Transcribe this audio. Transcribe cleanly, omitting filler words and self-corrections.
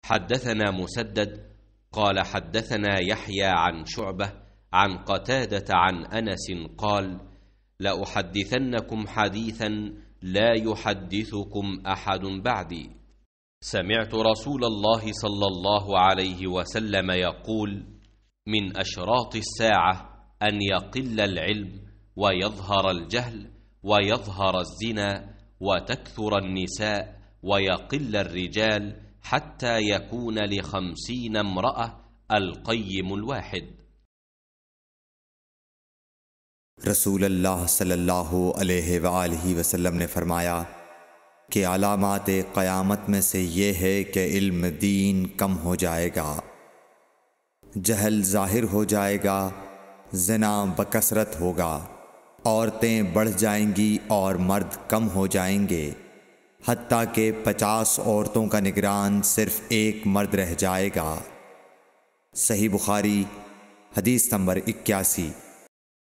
حدثنا مسدد قال حدثنا يحيى عن شعبة عن قتادة عن أنس قال: لأحدثنكم حديثا لا يحدثكم أحد بعدي. سمعت رسول الله صلى الله عليه وسلم يقول: من أشراط الساعة أن يقل العلم ويظهر الجهل ويظهر الزنا وتكثر النساء ويقل الرجال حتى يكون ل50 امرأة القيم الواحد. रसूल अल्लाह सल्लल्लाहु अलैहि वआलिहि वसल्लम ने फरमाया कि अलामात क़यामत में से ये है कि इल्म दीन कम हो जाएगा, जहल ज़ाहिर हो जाएगा, ज़िना बकसरत होगा, औरतें बढ़ जाएंगी और मर्द कम हो जाएंगे, हत्ता कि 50 औरतों का निगरान सिर्फ एक मर्द रह जाएगा। सही बुखारी हदीस नंबर 81।